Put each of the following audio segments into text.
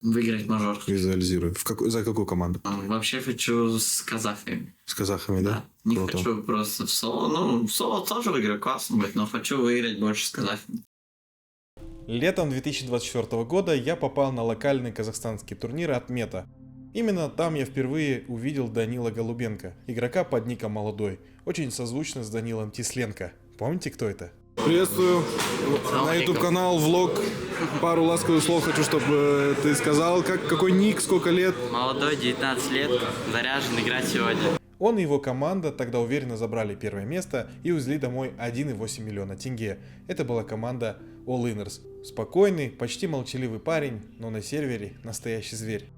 Выиграть мажор. Визуализирую. За какую команду? Вообще хочу с казахами. С казахами, да? Не Круто. хочу просто в соло. Ну, в соло тоже выиграю, классно будет, но хочу выиграть больше с казахами. Летом 2024 года я попал на локальный казахстанский турнир от Мета. Именно там я впервые увидел Данила Голубенко, игрока под ником Молодой, очень созвучно с Данилом Тисленко. Помните, кто это? Приветствую. На YouTube канал, влог. Пару ласковых слов хочу, чтобы ты сказал. Какой ник, сколько лет? Молодой, 19 лет, заряжен играть сегодня. Он и его команда тогда уверенно забрали первое место и увезли домой 1,8 миллиона тенге. Это была команда All Inners. Спокойный, почти молчаливый парень, но на сервере настоящий зверь.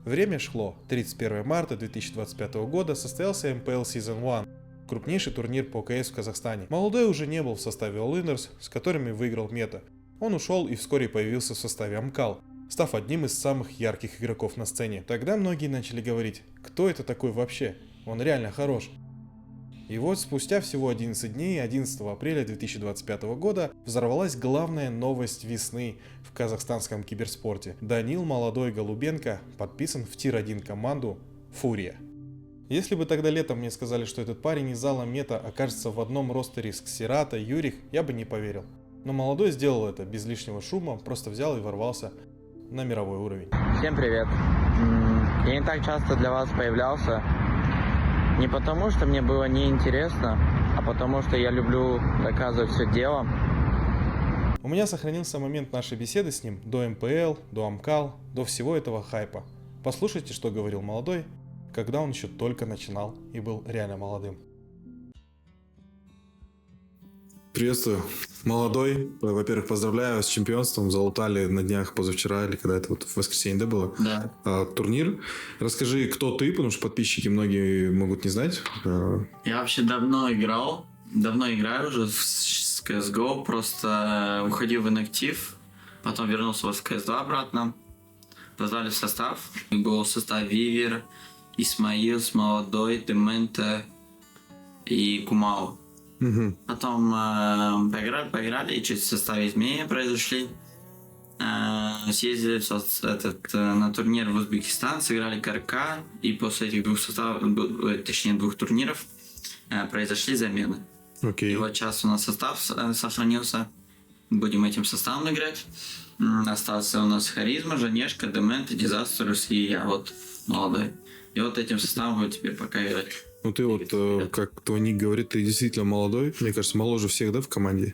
Время шло. 31 марта 2025 года состоялся MPL Season 1, крупнейший турнир по КС в Казахстане. Молодой уже не был в составе All Inners, с которыми выиграл Мета. Он ушел и вскоре появился в составе Амкал, став одним из самых ярких игроков на сцене. Тогда многие начали говорить, кто это такой вообще? Он реально хорош. И вот спустя всего 11 дней, 11 апреля 2025 года, взорвалась главная новость весны в казахстанском киберспорте. Данил Молодой Голубенко подписан в Тир-1 команду Фурия. Если бы тогда летом мне сказали, что этот парень из зала Мета окажется в одном ростере с Ксерата, Юрих, я бы не поверил. Но Молодой сделал это без лишнего шума, просто взял и ворвался на мировой уровень. Всем привет. Я не так часто для вас появлялся. Не потому, что мне было неинтересно, а потому, что я люблю доказывать все делом. У меня сохранился момент нашей беседы с ним до МПЛ, до Амкал, до всего этого хайпа. Послушайте, что говорил Молодой, когда он еще только начинал и был реально молодым. Приветствую. Молодой. Во-первых, поздравляю с чемпионством. Залутали на днях позавчера, или когда это вот в воскресенье, да, было? Да. Турнир. Расскажи, кто ты, потому что подписчики многие могут не знать. Я вообще давно играю уже в CSGO, просто уходил в инактив, потом вернулся в CS2 обратно, позвали в состав, был в составе Вивер, Исмаил, Молодой, Демента и Кумау. Угу. Потом поиграли, и чуть в составе изменения произошли. Съездили на турнир в Узбекистан, сыграли КРК, и после этих двух турниров произошли замены. Окей. И вот сейчас у нас состав сохранился, будем этим составом играть. Остался у нас Харизма, Жанешка, Демент, Дизастерус и я вот Молодой. И вот этим составом будем теперь пока играть. Ну ты вот, как твой ник говорит, ты действительно молодой. Мне кажется, моложе всех, да, в команде?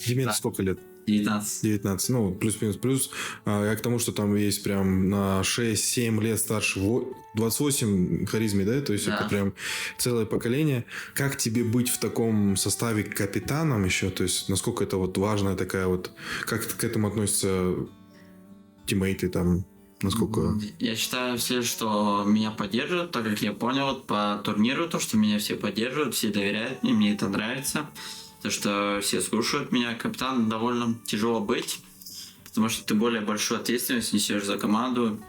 Тебе Да. Сколько лет? 19. 19, ну, плюс-минус плюс. Я к тому, что там есть прям на 6-7 лет старше, 28 харизме, да? То есть Да. это прям целое поколение. Как тебе быть в таком составе капитаном еще? То есть насколько это вот важная такая вот... Как к этому относятся тиммейты там? Насколько... Я считаю все, что меня поддерживают, так как я понял вот по турниру, то, что меня все поддерживают, все доверяют мне это нравится. То, что все слушают меня. Капитаном довольно тяжело быть, потому что ты более большую ответственность несешь за команду.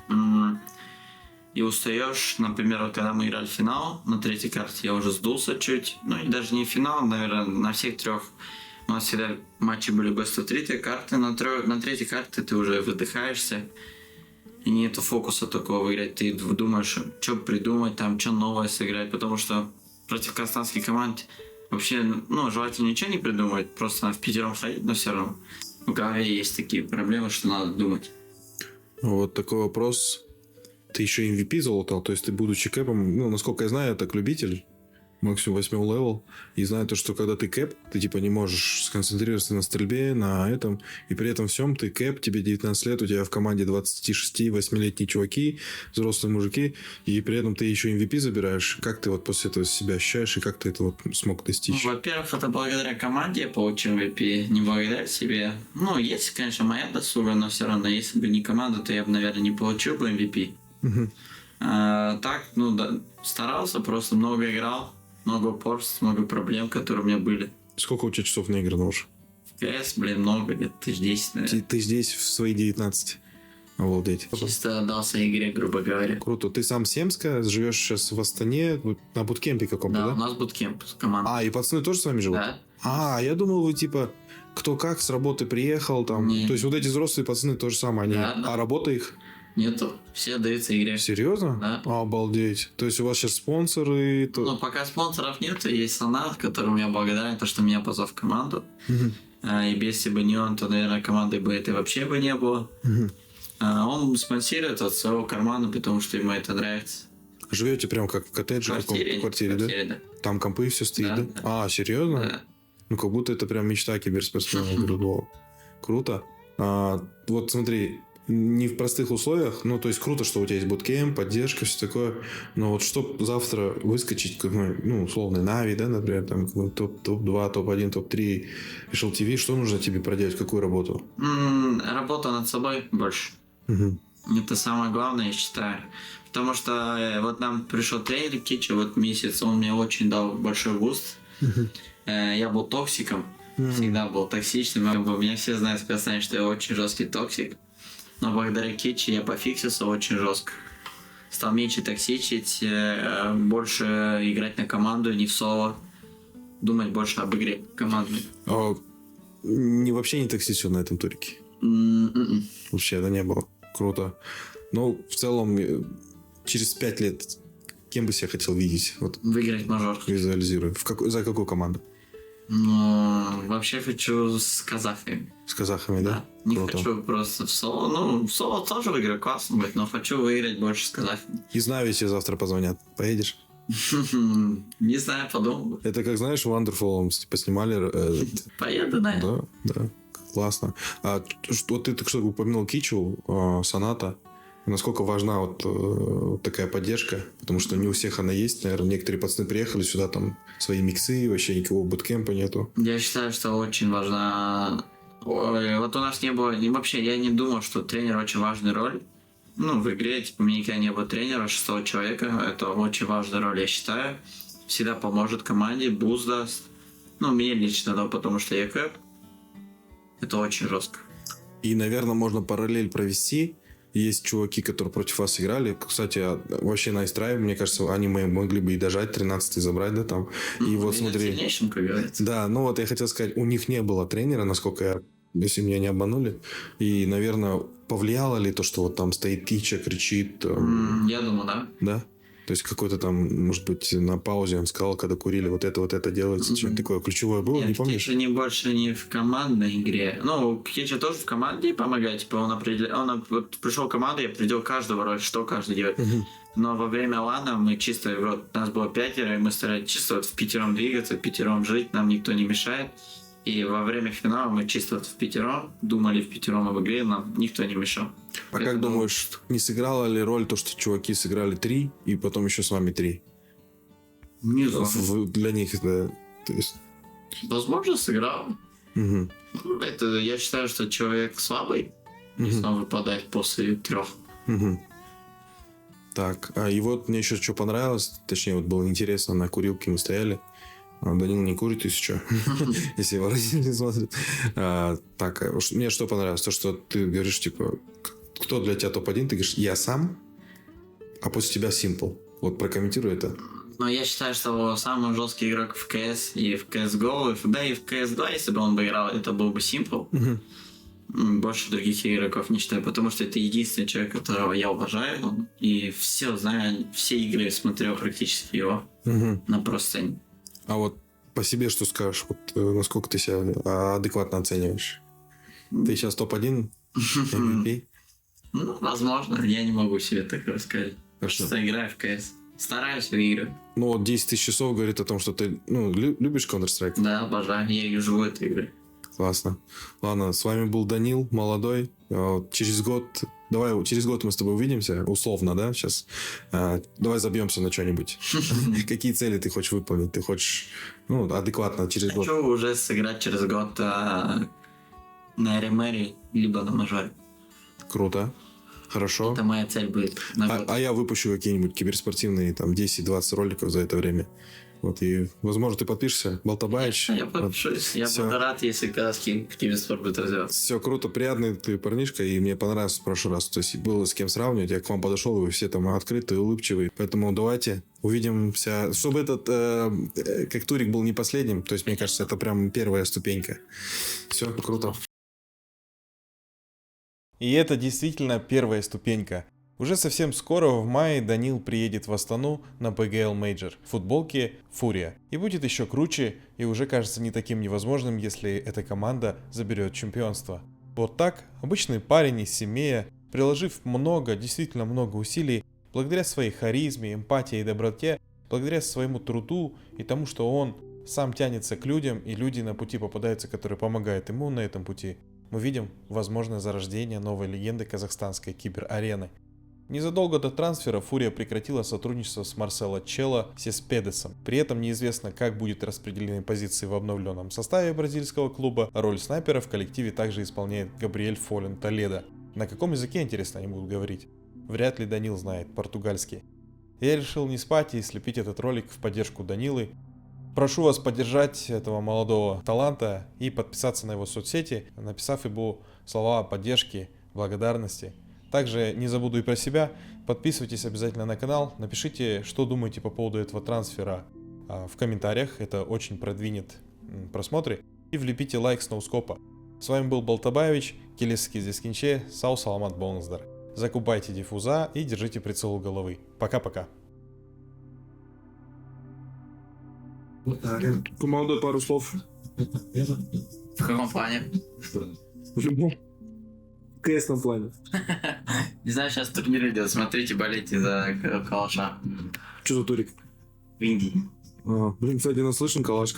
И устаешь, например, вот когда мы играли в финал, на третьей карте я уже сдулся чуть. Ну и даже не финал, наверное, на всех трех. У нас всегда матчи были best of 3 карты, на третьей карте ты уже выдыхаешься. И нету фокуса такого играть. Ты думаешь, что придумать, там, что новое сыграть, потому что против казахстанских команд вообще, ну, желательно ничего не придумывать, просто в пятером ходить, но все равно в голове есть такие проблемы, что надо думать. Вот такой вопрос. Ты еще MVP залутал, то есть ты, будучи кэпом, ну, насколько я знаю, я так любитель, максимум 8 левел, и знаю то, что когда ты кэп, ты типа не можешь сконцентрироваться на стрельбе, на этом, и при этом всем ты кэп, тебе 19 лет, у тебя в команде 26-8-летние чуваки, взрослые мужики, и при этом ты еще MVP забираешь. Как ты вот после этого себя ощущаешь, и как ты это вот смог достичь? Ну, во-первых, это благодаря команде я получил MVP, не благодаря себе. Ну, есть, конечно, моя заслуга, но все равно, если бы не команда, то я бы, наверное, не получил бы MVP. Угу. Так, ну да, старался, просто много играл, много упорств, много проблем, которые у меня были. Сколько у тебя часов наиграно уже? В КС, много, где-то 10, наверное. Ты здесь в свои 19. Обалдеть. Чисто отдался игре, грубо говоря. Круто. Ты сам с Семска, живешь сейчас в Астане, на буткемпе каком-то, Да, да? у нас буткемп команда. И пацаны тоже с вами живут? Да. Я думал, вы типа кто как с работы приехал там. Не. То есть вот эти взрослые пацаны то же самое. Они... Да. А работа их? Нету. Все отдаются игре. Серьезно? Да. Обалдеть. То есть у вас сейчас спонсоры... Ну, пока спонсоров нет, есть Санат, которому я благодарен, то, что меня позвал в команду. Мгм. И если бы не он, то, наверное, команды бы этой вообще бы не было. Мгм. Он спонсирует от своего кармана, потому что ему это нравится. Живете прям как в коттедже, В квартире, в квартире, да? да? Там компы все стоит, Да, да? да. А, серьезно? Да. Ну, как будто это прям мечта киберспортсмена. Я говорю, вау, круто. Вот смотри, не в простых условиях, ну, то есть круто, что у тебя есть буткемп, поддержка, все такое, но вот чтоб завтра выскочить, какой, ну, условный Нави, да, например, там, топ-2, топ-1, топ-3 Visual TV, что нужно тебе проделать, какую работу? Работа над собой больше. Мгм. Это самое главное, я считаю. Потому что вот нам пришел тренер Кичи, вот месяц, он мне очень дал большой буст. Мгм. Я был токсиком, всегда был токсичным. Меня все знают в Казахстане, что я очень жесткий токсик. Но благодаря Кичи я пофиксился очень жестко. Стал меньше токсичить, больше играть на команду, не в соло. Думать больше об игре командной. Вообще не токсичен на этом турике. М-м-м. Вообще, это не было. Круто. Ну, в целом, через 5 лет кем бы себя хотел видеть? Вот Выиграть мажор. визуализирую. За какую команду? Но вообще хочу с казахами. С казахами, да? Да. Не Круто. хочу просто в соло. Ну, в соло тоже выиграю, классно будет, но хочу выиграть больше с казахами. Из Нави тебе завтра позвонят. Поедешь? Не знаю, подумал. Это как, знаешь, Wonderful типа снимали. Поеду, наверное. Да. Классно. Вот ты так что упомянул Кичу, Соната. Насколько важна вот такая поддержка? Потому что не у всех она есть. Наверное, некоторые пацаны приехали сюда, там свои миксы, вообще никакого буткемпа нету. Я считаю, что очень важна... Ой, вот у нас не было... Вообще, я не думал, что тренер очень важная роль. Ну, в игре, типа, у меня никогда не было тренера, 6-го человека. Это очень важная роль, я считаю. Всегда поможет команде, буст даст. Ну, мне лично, да, потому что я кэп. Это очень жестко. И, наверное, можно параллель провести. Есть чуваки, которые против вас играли. Кстати, вообще nice try. Мне кажется, они могли бы и дожать, 13-й забрать, да, там. И вот смотри... Сильнейшим, как говорится. Да, ну вот я хотел сказать, у них не было тренера, насколько я, если меня не обманули. И, наверное, повлияло ли то, что вот там стоит Кича, кричит, Я думаю, да. да? То есть какой-то там, может быть, на паузе он сказал, когда курили, вот это делается. Что-нибудь такое ключевое было, не Нет, помнишь? Кича не больше не в командной игре. Ну, Кича тоже в команде помогает. Типа он вот пришел в команду, я определил каждого роль, что каждый делает. Но во время лана мы чисто, вот, нас было 5, и мы старались чисто вот в пятером двигаться, в пятером жить, нам никто не мешает. И во время финала мы чисто вот в пятером думали в пятером об игре, нам никто не мешал. А как думаешь, не сыграла ли роль то, что чуваки сыграли 3, и потом еще с вами 3? Не знаю. Для них это... То есть... Возможно, сыграл. Мгм. Это, я считаю, что человек слабый, если он выпадает после 3. Мгм. Так, и вот мне еще что понравилось, точнее, вот было интересно, на курилке мы стояли. Данил не курит, если что, если его родители смотрят. Так, мне что понравилось, то, что ты говоришь, типа, кто для тебя топ-1, ты говоришь, я сам, а после тебя Simple. Вот прокомментируй это. Но я считаю, что самый жесткий игрок в CS и в CSGO, да и в CS2, если бы он бы играл, это был бы Simple. Больше других игроков не считаю, потому что это единственный человек, которого я уважаю. И все знаю, все игры смотрел практически его на простыне. А вот по себе что скажешь? Вот насколько ты себя адекватно оцениваешь? Ты сейчас топ-1 MVP? Ну, возможно, я не могу себе так рассказать. Хорошо. Просто играю в CS. Стараюсь выигрывать. Ну вот 10 тысяч часов говорит о том, что ты любишь Counter-Strike. Да, обожаю. Я живу этой игрой. Классно. Ладно, с вами был Данил, молодой. Через год мы с тобой увидимся, условно, да, сейчас. Давай забьемся на что-нибудь. Какие цели ты хочешь выполнить? Ты хочешь, адекватно через год? Хочу уже сыграть через год на ремэре, либо на мажоре. Круто. Хорошо. Это моя цель будет на год. А я выпущу какие-нибудь киберспортивные там 10-20 роликов за это время. Вот, и, возможно, ты подпишешься. Балтабаич. Я подпишусь. Я буду рад, если казахский киберспорт будет развиваться. Все круто, приятный ты парнишка, и мне понравился в прошлый раз. То есть было с кем сравнивать. Я к вам подошел, вы все там открытые, улыбчивые. Поэтому давайте увидимся. Чтобы этот как турик был не последним. То есть, мне кажется, это прям первая ступенька. Все, круто. И это действительно первая ступенька. Уже совсем скоро, в мае, Данил приедет в Астану на PGL Major в футболке Фурия. И будет еще круче, и уже кажется не таким невозможным, если эта команда заберет чемпионство. Вот так, обычный парень из Семея, приложив много, действительно много усилий, благодаря своей харизме, эмпатии и доброте, благодаря своему труду и тому, что он сам тянется к людям, и люди на пути попадаются, которые помогают ему на этом пути, мы видим возможное зарождение новой легенды казахстанской киберарены. Незадолго до трансфера Фурия прекратила сотрудничество с Марсело Чело Сеспедесом. При этом неизвестно, как будут распределены позиции в обновленном составе бразильского клуба. Роль снайпера в коллективе также исполняет Габриэль Фолен Толедо. На каком языке, интересно, они будут говорить? Вряд ли Данил знает португальский. Я решил не спать и слепить этот ролик в поддержку Данилы. Прошу вас поддержать этого молодого таланта и подписаться на его соцсети, написав ему слова поддержки, благодарности. Также не забуду и про себя. Подписывайтесь обязательно на канал, напишите, что думаете по поводу этого трансфера в комментариях, это очень продвинет просмотры. И влепите лайк с ноускопа. С вами был Балтабаевич, келесі кездескенше, сау саламат болыңыздар. Закупайте диффуза и держите прицел у головы. Пока-пока. Команда, пару слов. В каком плане? В любом КСном плане. Не знаю, сейчас турнир идет. Смотрите, болейте за Калаша. Что за турик? В Индии. Блин, кстати, наслышан калаш.